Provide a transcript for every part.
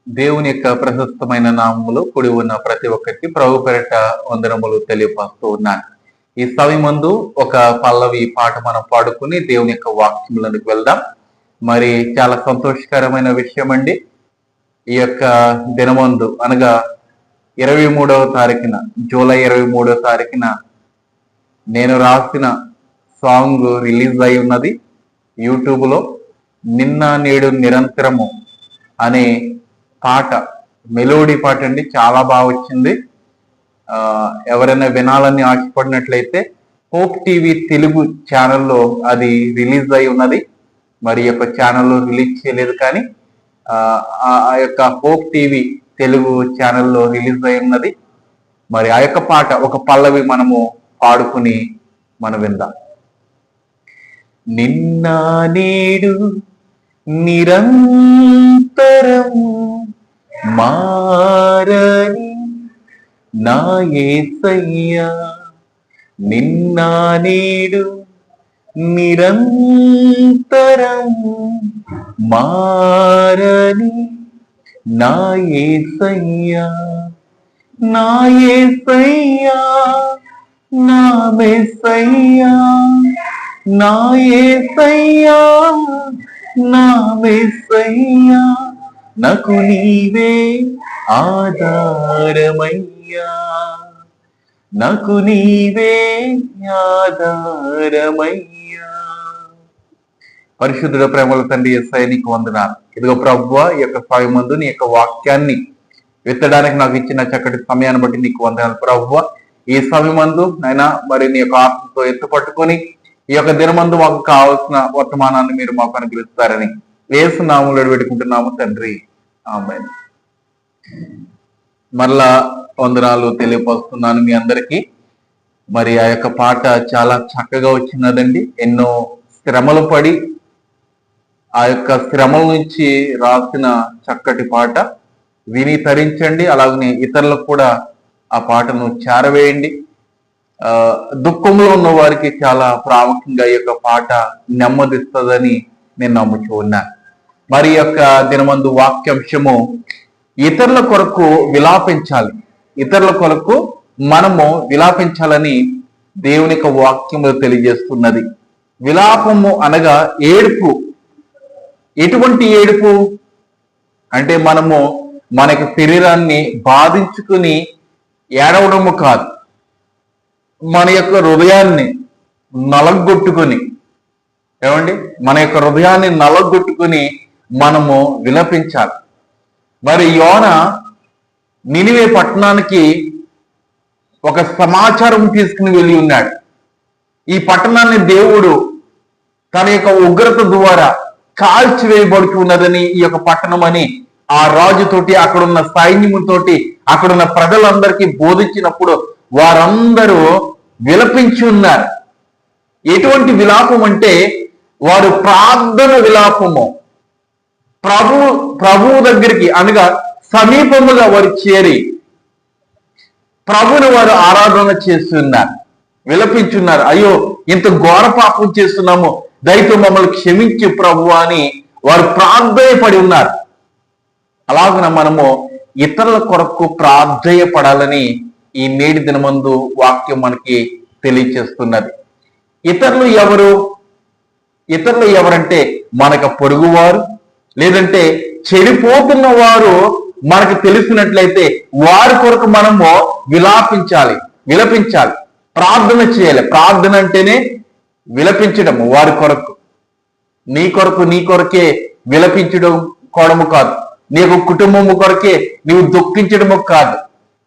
దేవుని యొక్క ప్రశస్తమైన నామములు కూడి ఉన్న ప్రతి ఒక్కరికి ప్రభు పేరిట వందనములు తెలియపరుస్తూ ఉన్నాను. ఈ సమయమందు ఒక పల్లవి పాట మనం పాడుకుని దేవుని యొక్క వాక్యములకు వెళ్దాం. మరి చాలా సంతోషకరమైన విషయం అండి. ఈ యొక్క దినమందు అనగా 23వ తారీఖున, జూలై 23వ తారీఖున నేను రాసిన సాంగ్ రిలీజ్ అయి ఉన్నది యూట్యూబ్లో. నిన్న నేడు నిరంతరము అనే పాట, మెలోడీ పాట అండి, చాలా బాగా వచ్చింది. ఎవరైనా వినాలని ఆశపడినట్లయితే హోప్ టీవీ తెలుగు ఛానల్లో అది రిలీజ్ అయి ఉన్నది. మరి యొక్క ఛానల్లో రిలీజ్ చేయలేదు, కానీ ఆ యొక్క హోప్ టీవీ తెలుగు ఛానల్లో రిలీజ్ అయి ఉన్నది. మరి ఆ యొక్క పాట ఒక పల్లవి మనము పాడుకుని మనం విందాం. నిన్న నేడు నిరంతరము మారని నా యేసయ్యా, నిన్న నేడు నిరంతరము మారని నా యేసయ్యా, నా యేసయ్యా, నా మెస్సయ్యా, నా యేసయ్యా, నా మెస్సయ్యా, నాకు నీవే ఆధారమయ్యా, నాకు నీవే ఆధారమయ్యా. పరిశుద్ధుడ ప్రేమల తండ్రి యేసయ్య, నీకు వందనాలు. ఇదిగో ప్రభువా, ఈ యొక్క సమయమందు నీ యొక్క వాక్యాన్ని విత్తడానికి నాకు ఇచ్చిన చక్కటి సమయాన్ని బట్టి నీకు వందనాలు ప్రభువా. ఈ సమయమందు నైనా మరి నీ యొక్క ఆత్మతో ఎత్తు పట్టుకొని ఈ యొక్క దినమందు మాకు కావాల్సిన వర్తమానాన్ని మీరు మాకు అనుగ్రహిస్తారని యేసు నామములో పెట్టుకుంటున్నాము తండ్రి, ఆమేన్. మరలా వందనాలు తెలియపరుస్తున్నాను మీ అందరికీ. మరి ఆ యొక్క పాట చాలా చక్కగా వచ్చినదండి. ఎన్నో శ్రమలు పడి ఆ యొక్క శ్రమల నుంచి రాసిన చక్కటి పాట. విని తరించండి, అలాగనే ఇతరులకు కూడా ఆ పాటను చేరవేయండి. దుఃఖంలో ఉన్న వారికి చాలా ప్రాముఖ్యంగా ఈ యొక్క పాట నెమ్మదిస్తుందని నేను నమ్ముచూ ఉన్నాను. మరి యొక్క దినమందు వాక్యాంశము, ఇతరుల కొరకు విలాపించాలి. ఇతరుల కొరకు మనము విలాపించాలని దేవుని యొక్క వాక్యము తెలియజేస్తున్నది. విలాపము అనగా ఏడుపు. ఎటువంటి ఏడుపు అంటే మనము మనకి శరీరాన్ని బాధించుకుని ఏడవడము కాదు, మన యొక్క హృదయాన్ని నలగొట్టుకుని, ఏమండి, మన యొక్క హృదయాన్ని నలగొట్టుకుని మనము విలపించాలి. మరి యోన నినివే పట్టణానికి ఒక సమాచారం తీసుకుని వెళ్ళి ఉన్నాడు. ఈ పట్టణాన్ని దేవుడు తన యొక్క ఉగ్రత ద్వారా కాల్చివేయబడుతున్నదని, ఈ యొక్క పట్టణం అని ఆ రాజుతోటి, అక్కడున్న సైన్యముతోటి, అక్కడున్న ప్రజలందరికీ బోధించినప్పుడు వారందరూ విలపించి ఉన్నారు. ఎటువంటి విలాపం అంటే వారు ప్రార్థన విలాపము. ప్రభువు దగ్గరికి అనగా సమీపముగా వారు చేరి ప్రభువుని వారు ఆరాధన చేస్తున్నారు, విలపించున్నారు. అయ్యో, ఇంత ఘోర పాపం చేస్తున్నాము, దయతో మమ్మల్ని క్షమించు ప్రభు అని వారు ప్రార్థయపడి ఉన్నారు. అలాగున మనము ఇతరుల కొరకు ప్రార్థయపడాలని ఈ నేటి దినమందు వాక్యం మనకి తెలియచేస్తున్నది. ఇతరులు ఎవరు? ఇతరులు ఎవరంటే మనకు పొరుగువారు, లేదంటే చెడిపోతున్న వారు మనకు తెలిసినట్లయితే వారి కొరకు మనము విలాపించాలి, విలపించాలి, ప్రార్థన చేయాలి. ప్రార్థన అంటేనే విలపించడము. వారి కొరకు, నీ కొరకు, నీ కొరకే విలపించడం కోడము కాదు, నీకు కుటుంబము కొరకే నీవు దుఃఖించడము కాదు,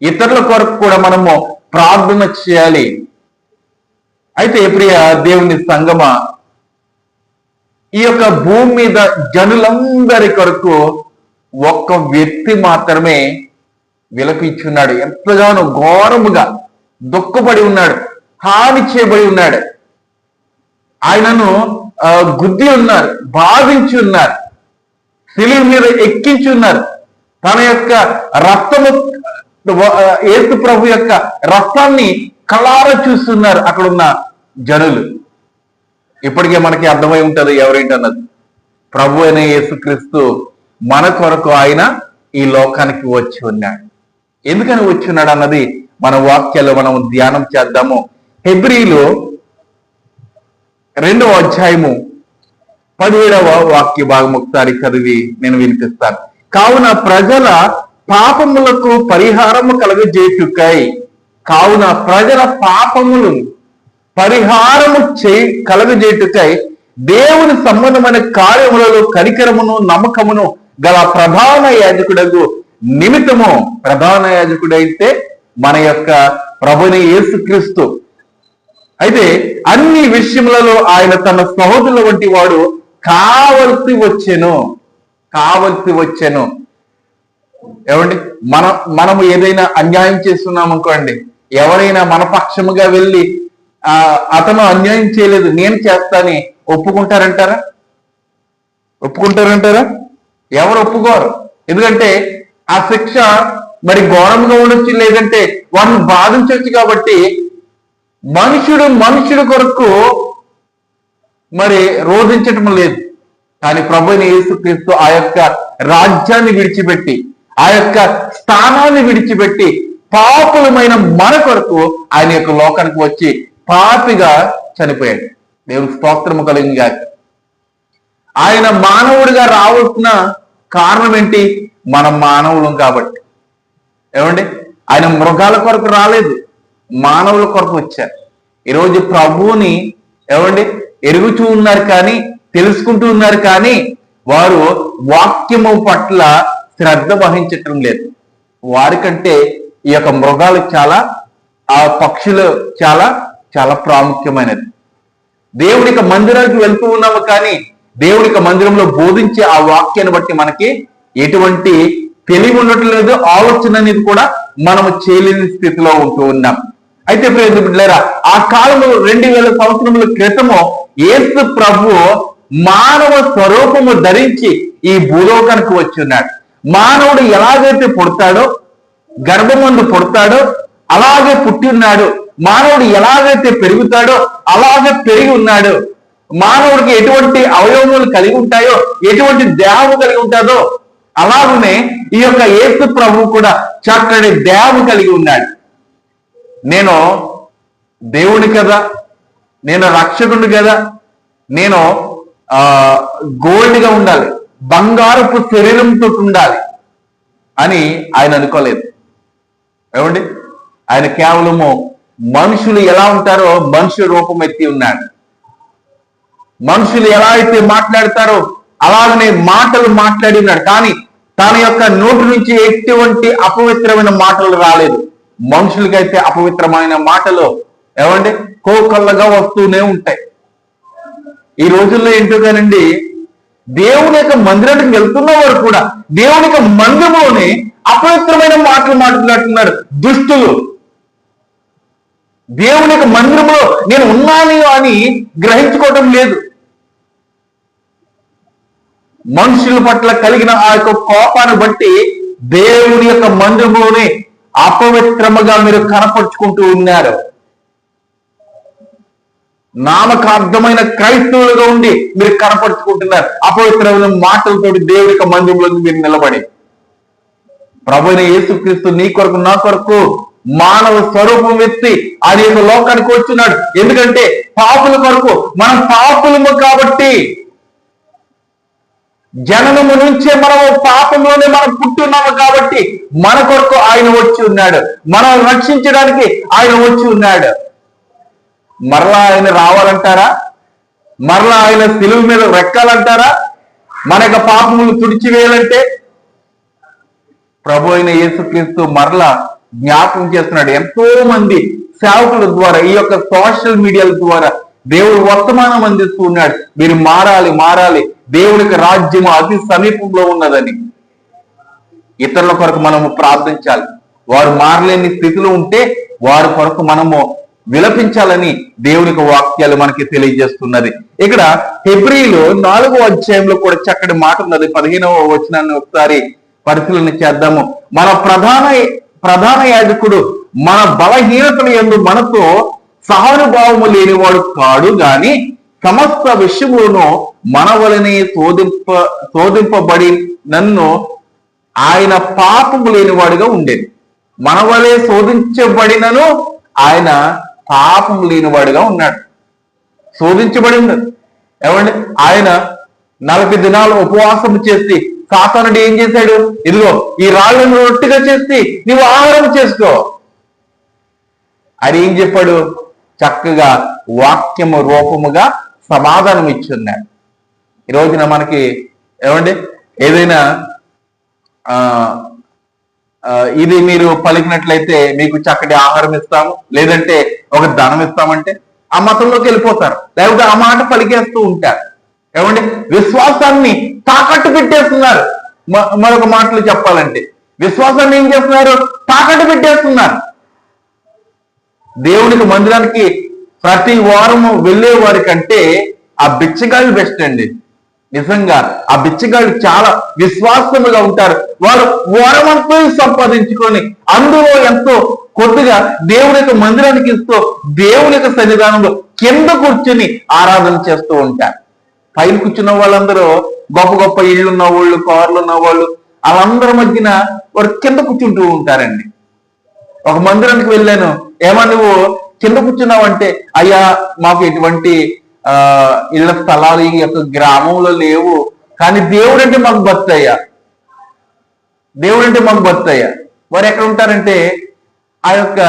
ఇతరుల కొరకు కూడా మనము ప్రార్థన చేయాలి. అయితే ప్రియ దేవుని సంగమా, ఈ యొక్క భూమి మీద జనులందరి కొరకు ఒక్క వ్యక్తి మాత్రమే విలపించున్నాడు. ఎంతగానో ఘోరముగా దుఃఖపడి ఉన్నాడు, హాని చేయబడి ఉన్నాడు. ఆయనను గుద్ది ఉన్నారు, బాధించి ఉన్నారు, శిలువ మీద ఎక్కించి ఉన్నారు. తన యొక్క రక్తము, యేసు ప్రభు యొక్క రక్తాన్ని కళ్ళారా చూస్తున్నారు అక్కడున్న జనులు. ఇప్పటికే మనకి అర్థమై ఉంటది ఎవరేంటన్నది. ప్రభు అయిన యేసుక్రీస్తు మన కొరకు ఆయన ఈ లోకానికి వచ్చి ఉన్నాడు. ఎందుకని వచ్చి ఉన్నాడు అన్నది మన వాక్యాల్లో మనం ధ్యానం చేద్దాము. హెబ్రీలో 2వ అధ్యాయము 17వ వాక్య భాగం ఒకసారి చదివి నేను వినిపిస్తాను. కావున ప్రజల పాపములకు పరిహారము కలగజేయుటకై పరిహారము కలగజేయుటకై దేవుని సంబంధమైన కార్యములలో కనికరమును నమ్మకమును గల ప్రధాన యాజకుడగు నిమిత్తము, ప్రధాన యాజకుడైతే మన యొక్క ప్రభుని యేసుక్రీస్తు అయితే అన్ని విషయములలో ఆయన తన సహోదరుల వంటి వాడు కావలసి వచ్చెను. ఏమండి, మనము ఏదైనా అన్యాయం చేస్తున్నాం అనుకోండి, ఎవరైనా మన పక్షముగా వెళ్ళి అతను అన్యాయం చేయలేదు నేను చేస్తాని ఒప్పుకుంటారంటారా? ఎవరు ఒప్పుకోరు. ఎందుకంటే ఆ శిక్ష మరి ఘోరంగా ఉండొచ్చు, లేదంటే వాడిని బాధించవచ్చు. కాబట్టి మనుషుడు కొరకు మరి రోధించటం లేదు. కానీ ప్రభువైన యేసుక్రీస్తు ఆ యొక్క రాజ్యాన్ని విడిచిపెట్టి, ఆ యొక్క స్థానాన్ని విడిచిపెట్టి పాపులమైన మన కొరకు ఆయన యొక్క లోకానికి వచ్చి పాపిగా చనిపోయాడు. దేవునికి స్తోత్రము కలిగింది. ఆయన మానవుడిగా రావాల్సిన కారణం ఏంటి? మనం మానవులం కాబట్టి. ఏమండి, ఆయన మృగాల కొరకు రాలేదు, మానవుల కొరకు వచ్చారు. ఈరోజు ప్రభువుని ఏమండి ఎరుగుతూ ఉన్నారు కానీ, తెలుసుకుంటూ ఉన్నారు కానీ వారు వాక్యము పట్ల శ్రద్ధ వహించటం లేదు. వారికంటే ఈ యొక్క మృగాలు చాలా, ఆ పక్షులు చాలా చాలా ప్రాముఖ్యమైనది. దేవుడికి మందిరానికి వెళ్తూ ఉన్నాము కానీ దేవుడికి మందిరంలో బోధించే ఆ వాక్యాన్ని బట్టి మనకి ఎటువంటి తెలివి ఉండటం లేదు, ఆలోచన అనేది కూడా మనము చేయలేని స్థితిలో ఉంటూ ఉన్నాం. అయితే ప్రియమైన బిడ్డలారా, ఆ కాలంలో 2000 సంవత్సరముల క్రితము యేసు ప్రభు మానవ స్వరూపము ధరించి ఈ భూలోకానికి వచ్చి ఉన్నాడు. మానవుడు ఎలాగైతే పుడతాడో, గర్భమందు పుడతాడో అలాగే పుట్టి ఉన్నాడు. మానవుడు ఎలాగైతే పెరుగుతాడో అలాగే పెరిగి ఉన్నాడు. మానవుడికి ఎటువంటి అవయవములు కలిగి ఉంటాయో, ఎటువంటి దేహము కలిగి ఉంటాడో అలాగనే ఈ యొక్క యేసు ప్రభువు కూడా చక్కటి దేహము కలిగి ఉన్నాడు. నేను దేవుని కదా, నేను రక్షకుడు కదా, నేను గోల్డ్గా ఉండాలి, బంగారపు శరీరంతో ఉండాలి అని ఆయన అనుకోలేదు. ఏమండి, ఆయన కేవలము మనుషులు ఎలా ఉంటారో మనుషుల రూపం ఎత్తి ఉన్నాడు. మనుషులు ఎలా అయితే మాట్లాడతారో అలాగనే మాటలు మాట్లాడి ఉన్నాడు. కానీ తన యొక్క నోటి నుంచి ఎటువంటి అపవిత్రమైన మాటలు రాలేదు. మనుషులకైతే అపవిత్రమైన మాటలు ఏమండి కోకొల్లగా వస్తూనే ఉంటాయి. ఈ రోజుల్లో ఏంటో కానండి, దేవుని యొక్క మందిరానికి వెళ్తున్న వారు కూడా దేవుని యొక్క మందిరంలోనే అపవిత్రమైన మాటలు మాట్లాడుతున్నారు దుష్టులు. దేవుని యొక్క మందిరంలో నేను ఉన్నాను అని గ్రహించుకోవటం లేదు. మనుషుల పట్ల కలిగిన ఆ యొక్క కోపాన్ని బట్టి దేవుని యొక్క మందిరంలోనే అపవిత్రముగా మీరు కనపరుచుకుంటూ ఉన్నారు. నామకార్థమైన క్రైస్తవులుగా ఉండి మీరు కనపరుచుకుంటున్నారు అపవిత్రమైన మాటలతో దేవుని యొక్క మందిరంలో మీరు నిలబడి. ప్రభువైన యేసుక్రీస్తు నీ కొరకు నా కొరకు మానవ స్వరూపం ఎత్తి ఆయన యొక్క లోకానికి వచ్చినాడు. ఎందుకంటే పాపుల కొరకు, మనం పాపులము కాబట్టి, జననము నుంచే మనము పాపంలోనే మనం పుట్టున్నాము కాబట్టి మన కొరకు ఆయన వచ్చి ఉన్నాడు. మనం రక్షించడానికి ఆయన వచ్చి ఉన్నాడు. మరలా ఆయన రావాలంటారా? మరలా ఆయన సిలువ మీద రెక్కాలంటారా? మన యొక్క పాపములు తుడిచివేయాలంటే ప్రభు అయిన యేసుక్రీస్తు మరలా జ్ఞాపకం చేస్తున్నాడు. ఎంతో మంది సేవకుల ద్వారా, ఈ యొక్క సోషల్ మీడియాల ద్వారా దేవుడు వర్తమానం అందిస్తూ ఉన్నాడు. మీరు మారాలి, దేవునికి రాజ్యము అతి సమీపంలో ఉన్నదని. ఇతరుల కొరకు మనము ప్రార్థించాలి. వారు మారలేని స్థితిలో ఉంటే వారి కొరకు మనము విలపించాలని దేవునికి వాక్యాలు మనకి తెలియజేస్తున్నది. ఇక్కడ హెబ్రీలో 4వ అధ్యాయంలో కూడా చక్కటి మాట ఉన్నది. 15వ వచనాన్ని ఒకసారి పరిశీలన చేద్దాము. మన ప్రధాన యాజకుడు మన బలహీనతల యందు మనతో సహానుభావము లేనివాడు కాడు గాని సమస్త విషయములను మన వలనే శోధింపబడి నన్ను ఆయన పాపము లేనివాడిగా ఉండేది. మన వలె శోధించబడినను ఆయన పాపము లేనివాడిగా ఉన్నాడు. శోధించబడింది ఏమండి, ఆయన 40 దినాలు ఉపవాసం చేసి సాతానుడు ఏం చేశాడు, ఇదిగో ఈ రాళ్ళను రొట్టెగా చేసి నీవు ఆహారం చేసుకో అని ఏం చెప్పాడు, చక్కగా వాక్యము రూపముగా సమాధానం ఇచ్చున్నాడు. ఈ రోజున మనకి ఏమండి ఏదైనా ఇది మీరు పలికినట్లయితే మీకు చక్కటి ఆహారం ఇస్తాము, లేదంటే ఒక ధనం ఇస్తామంటే ఆ మతంలోకి వెళ్ళిపోతారు, లేకపోతే ఆ మాట పలికేస్తూ ఉంటారు. ఏమండి విశ్వాసాన్ని తాకట్టు పెట్టేస్తున్నారు. మరొక మాటలు చెప్పాలంటే విశ్వాసాన్ని ఏం చేస్తున్నారు, తాకట్టు పెట్టేస్తున్నారు. దేవునికి మందిరానికి ప్రతి వారము వెళ్ళే వారి కంటే ఆ బిచ్చగాళ్ళు బెస్ట్ అండి. నిజంగా ఆ బిచ్చగాళ్ళు చాలా విశ్వాసముగా ఉంటారు. వారు వారమంతా సంపాదించుకొని అందులో ఎంతో కొద్దిగా దేవుని యొక్క మందిరానికి ఇస్తూ దేవుని యొక్క సన్నిధానంలో కింద కూర్చొని ఆరాధన చేస్తూ ఉంటారు. పైన కూర్చున్న వాళ్ళందరూ గొప్ప గొప్ప ఇళ్ళు ఉన్న వాళ్ళు, కార్లు ఉన్న వాళ్ళు, వాళ్ళందరి మధ్యన వారు కింద కూర్చుంటూ ఉంటారండి. ఒక మందిరానికి వెళ్ళాను, ఏమా నువ్వు కింద కూర్చున్నావంటే, అయ్యా మాకు ఎటువంటి ఇళ్ల స్థలాలు ఈ యొక్క గ్రామంలో లేవు, కానీ దేవుడు అంటే మాకు భక్తయ్యా, దేవుడు అంటే మాకు భక్తయ్యా. వారు ఎక్కడ ఉంటారంటే ఆ యొక్క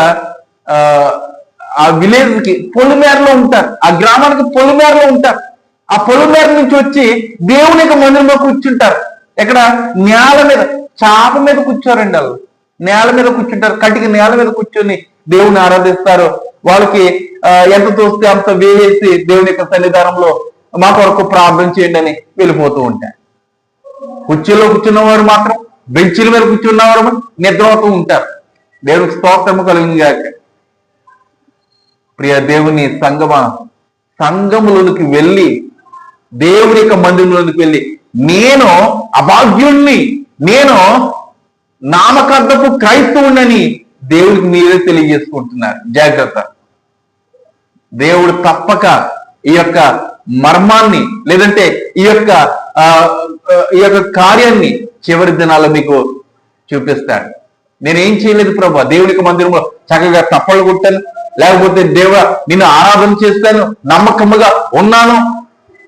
ఆ విలేజ్ కి పొలిమేరలో ఉంటారు, ఆ గ్రామానికి పొలిమేరలో ఉంటారు. ఆ పొలిమేర నుంచి వచ్చి దేవుని యొక్క మందిరంలో కూర్చుంటారు. ఎక్కడ నేల మీద, చాప మీద కూర్చోరండి. వాళ్ళు నేల మీద కూర్చుంటారు, కటికి నేల మీద కూర్చొని దేవుని ఆరాధిస్తారు. వాళ్ళకి ఎంత తోస్తే అంత వేసి దేవుని యొక్క సన్నిధానంలో మా కొరకు ప్రార్థన చేయండి అని వెళ్ళిపోతూ ఉంటారు. కుర్చీలో కూర్చున్నవారు మాత్రం బెంచీల మీద కూర్చున్నవారు నిద్రపోతూ ఉంటారు. దేవునికి స్తోత్రము కలిగినగాక. ప్రియ దేవుని సంఘములోనికి వెళ్ళి దేవుని యొక్క మందిరంలోనికి వెళ్ళి నేను అభాగ్యుణ్ణి, నేను నామకార్థపు క్రైస్తవుణ్ణని దేవుడికి మీరే తెలియజేసుకుంటున్నారు. జాగ్రత్త. దేవుడు తప్పక ఈ యొక్క మర్మాన్ని లేదంటే ఈ యొక్క కార్యాన్ని చివరి దినాల్లో మీకు చూపిస్తాడు. నేనేం చేయలేదు ప్రభా, దేవునికి మందిరంలో చక్కగా తప్పలు కొట్టాను, లేకపోతే దేవ నిన్ను ఆరాధన చేస్తాను, నమ్మకముగా ఉన్నాను,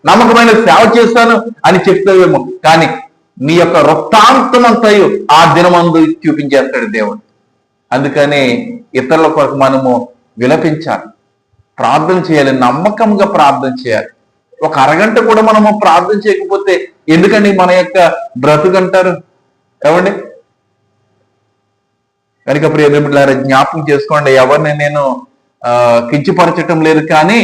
నమ్మకమైన సేవ చేస్తాను అని చెప్తావేమో, కానీ నీ యొక్క వృత్తాంతం అంతయు ఆ దినమందు చూపించేస్తాడు దేవుడు. అందుకని ఇతరుల కొరకు మనము విలపించాలి, ప్రార్థన చేయాలి, నమ్మకంగా ప్రార్థన చేయాలి. ఒక అరగంట కూడా మనము ప్రార్థన చేయకపోతే ఎందుకండి మన యొక్క బ్రతుకంటారు ఏమండి? కనుక ప్రియ బిడ్డలారా జ్ఞాపకం చేసుకోండి, ఎవరిని నేను కించపరచటం లేదు, కానీ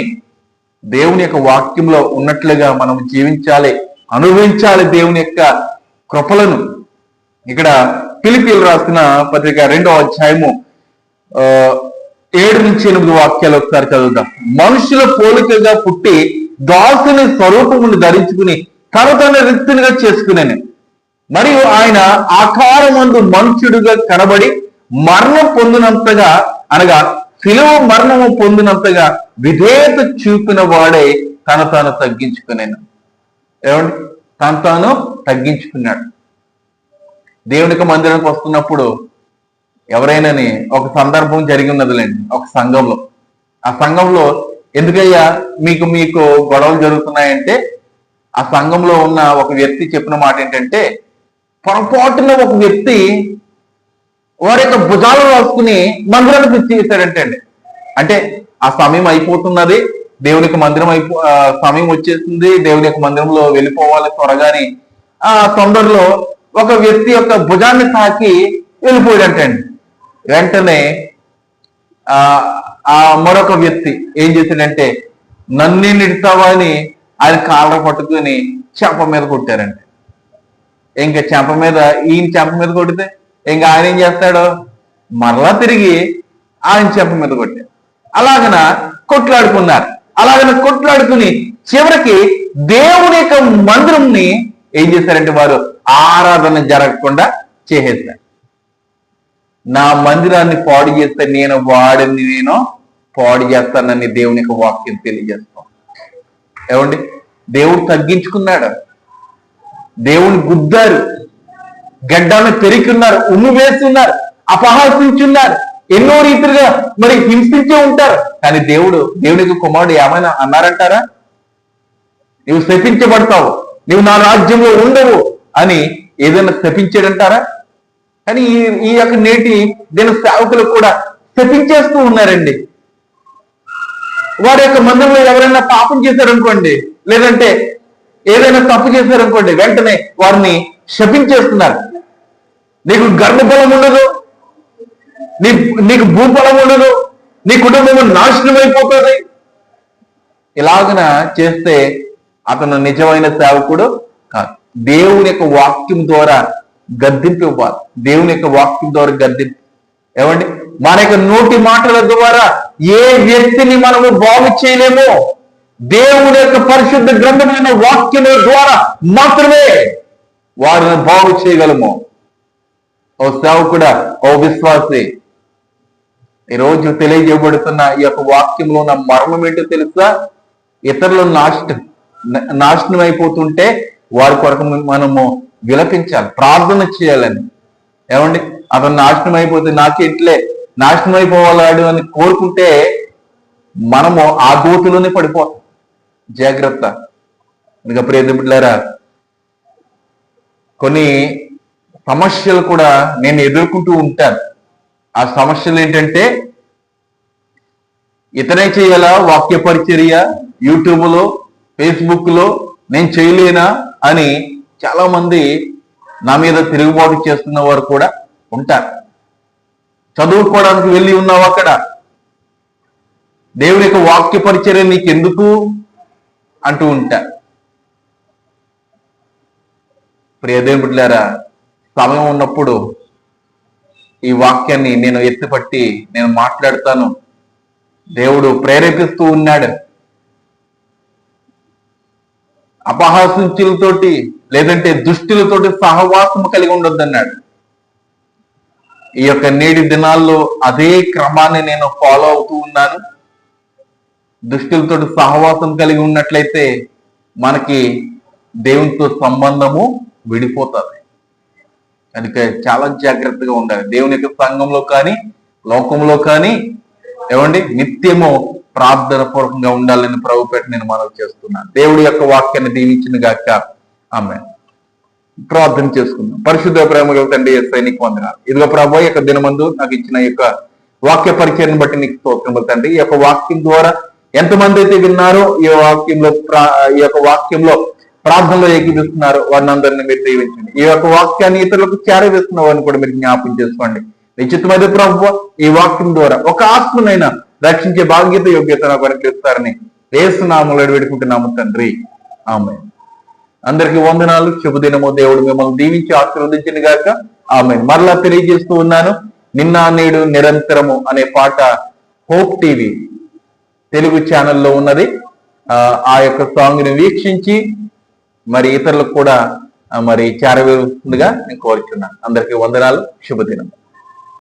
దేవుని యొక్క వాక్యంలో ఉన్నట్లుగా మనం జీవించాలి, అనుభవించాలి దేవుని యొక్క కృపలను. ఇక్కడ ఫిలిప్పీయులు రాసిన పత్రిక 2వ అధ్యాయము 7 నుంచి 8 వాక్యాలు ఒకసారి చదువుదాం. మనుషుల పోలికగా పుట్టి దాసుని స్వరూపమును ధరించుకుని తన రిక్తునిగా చేసుకునేను. మరియు ఆయన ఆకారమందు మనుష్యుడుగా కనబడి మరణం పొందినంతగా, అనగా శిలువ మరణము పొందినంతగా విధేయత చూపిన వాడే తాను తగ్గించుకునేను. ఏమండి? తాను తగ్గించుకున్నాడు. దేవునికి మందిరానికి వస్తున్నప్పుడు ఎవరైనాని ఒక సందర్భం జరిగి ఉన్నదిలేండి. ఒక సంఘంలో, ఆ సంఘంలో ఎందుకయ్యా మీకు గొడవలు జరుగుతున్నాయంటే, ఆ సంఘంలో ఉన్న ఒక వ్యక్తి చెప్పిన మాట ఏంటంటే, పొరపాటున ఒక వ్యక్తి వారి యొక్క భుజాలు రాసుకుని మందిరానికి తెచ్చేసాడంటే అండి. అంటే ఆ సమయం అయిపోతున్నది, దేవునికి మందిరం సమయం వచ్చేసింది, దేవుని యొక్క మందిరంలో వెళ్ళిపోవాలి త్వరగాని, ఆ తొందరలో ఒక వ్యక్తి యొక్క భుజాన్ని తాకి వెళ్ళిపోయాడంటండి. వెంటనే ఆ మరొక వ్యక్తి ఏం చేశాడంటే, నన్నే నిడతావా అని ఆయన కాళ్ళ పట్టుకుని చెంప మీద కొట్టారండి. ఇంకా చెంప మీద, ఈయన చెంప మీద కొడితే ఇంకా ఆయన ఏం చేస్తాడు, మరలా తిరిగి ఆయన చెంప మీద కొట్టాడు. అలాగన కొట్లాడుకున్నారు. అలాగన కొట్లాడుకుని చివరికి దేవుని యొక్క మందిరంని ఏం చేశారంటే వారు ఆరాధన జరగకుండా చేసేస్తారు. నా మందిరాన్ని పాడు చేస్తే నేను పాడు చేస్తానని దేవుని యొక్క వాక్యం తెలియజేస్తాం. ఏమండి? దేవుడు తగ్గించుకున్నాడు, దేవుని గుద్దారు, గడ్డాన్ని పెరికున్నారు, ఉమ్ము వేస్తున్నారు, అపహాసించున్నారు, ఎన్నో రీతిగా మరి హింసించే ఉంటారు. కానీ దేవునికి కుమారుడు ఏమైనా అన్నారంటారా? నువ్వు శపించబడతావు, నువ్వు నా రాజ్యంలో ఉండవు అని ఏదైనా శపించాడంటారా? కానీ ఈ యొక్క నేటి దీని సేవకులు కూడా శపించేస్తూ ఉన్నారండి. వారి యొక్క మందిరంలో ఎవరైనా పాపం చేశారనుకోండి, లేదంటే ఏదైనా తప్పు చేశారనుకోండి, వెంటనే వారిని శపించేస్తున్నారు. నీకు గర్భఫలం ఉండదు, నీకు భూఫలం ఉండదు, నీ కుటుంబం నాశనం అయిపోతుంది. ఇలాగన చేస్తే అతను నిజమైన సేవకుడు కాదు. దేవుని యొక్క వాక్యం ద్వారా గద్దింపు ఇవ్వాలి. దేవుని యొక్క వాక్యం ద్వారా గద్దింపు. ఏమండి, మన యొక్క నోటి మాటల ద్వారా ఏ వ్యక్తిని మనము బాగు చేయలేమో దేవుని యొక్క పరిశుద్ధ గ్రంథమైన వాక్యం ద్వారా మాత్రమే వారిని బాగు చేయగలము. ఓ సేవకుడా, ఓ విశ్వాసి, ఈరోజు తెలియజేయబడుతున్న ఈ యొక్క వాక్యంలో ఉన్న మర్మం ఏంటో తెలుసా? ఇతరులు నాశనం అయిపోతుంటే వారి కొరకు మనము విలపించాలి, ప్రార్థన చేయాలని. ఏమండి, అతను నాశనం అయిపోతే నాకెట్లే నాశనం అయిపోవాలాడు అని కోరుకుంటే మనము ఆ గోతులోనే పడిపోతాం. జాగ్రత్త. ఇంకా ప్రియమిత్రులారా, కొన్ని సమస్యలు కూడా నేను ఎదుర్కొంటూ ఉంటాను. ఆ సమస్యలు ఏంటంటే, ఇతనే చేయాలా వాక్య పరిచర్య యూట్యూబ్లో, ఫేస్బుక్లో నేను చేయలేనా అని చాలా మంది నా మీద తిరుగుబాటు చేస్తున్న వారు కూడా ఉంటారు. చదువుకోవడానికి వెళ్ళి ఉన్నావు అక్కడ, దేవుని యొక్క వాక్య పరిచర్య నీకెందుకు అంటూ ఉంటారు. ప్రియదేవుని బిడ్డలారా, సమయం ఉన్నప్పుడు ఈ వాక్యాన్ని నేను ఎత్తిపట్టి నేను మాట్లాడతాను. దేవుడు ప్రేరేపిస్తూ ఉన్నాడు. అపహాసించులతోటి లేదంటే దుష్టులతోటి సహవాసం కలిగి ఉండొద్దన్నాడు. ఈ యొక్క నేటి దినాల్లో అదే క్రమాన్ని నేను ఫాలో అవుతూ ఉన్నాను. దుష్టులతోటి సహవాసం కలిగి ఉన్నట్లయితే మనకి దేవునితో సంబంధము విడిపోతుంది. కనుక చాలా జాగ్రత్తగా ఉండాలి. దేవుని యొక్క సంఘంలో కానీ లోకంలో కానీ ఏమండి నిత్యము ప్రార్థన పూర్వకంగా ఉండాలని ప్రభుపేట నేను మనవి చేస్తున్నాను. దేవుడి యొక్క వాక్యాన్ని దీవించిన గాక. ఆమేన్. ప్రార్థన చేసుకుందాం. పరిశుద్ధ ప్రేమ తండ్రి యేసయ్య నీకు వందనాలు. ఇదిగో ప్రభు, ఈ యొక్క దినమందు నాకు ఇచ్చిన ఈ యొక్క వాక్య పరిచయాన్ని బట్టి నీకు స్తోత్రములు తండ్రి. ఈ యొక్క వాక్యం ద్వారా ఎంతమంది అయితే విన్నారో ఈ యొక్క వాక్యంలో ప్రార్థనలో ఏకీపిస్తున్నారు వారిని అందరినీ మీరు దీవించండి. ఈ యొక్క వాక్యాన్ని ఇతరులకు చేరవేస్తున్న వారిని కూడా మీరు జ్ఞాపకం చేసుకోండి. నిశ్చితమైన ప్రభు, ఈ వాక్యం ద్వారా ఒక ఆత్మనైనా రక్షించే బాధ్యత యోగ్యత నాకు అనుగ్రహిస్తారని యేసు నామములో వేడుకుంటున్నాము తండ్రి. ఆమేన్. అందరికీ వందనాలు. శుభదినము. దేవుడు మిమ్మల్ని దీవించి ఆశీర్వదించిన గాక. ఆమేన్. మరలా తెలియజేస్తూ ఉన్నాను, నిన్న నేడు నిరంతరము అనే పాట హోప్ టీవీ తెలుగు ఛానల్లో ఉన్నది. ఆ యొక్క సాంగ్ ని వీక్షించి మరి ఇతరులకు కూడా మరి చేరవేస్తుందిగా నేను కోరుచున్నాను. అందరికీ వందనాలు. శుభదినం.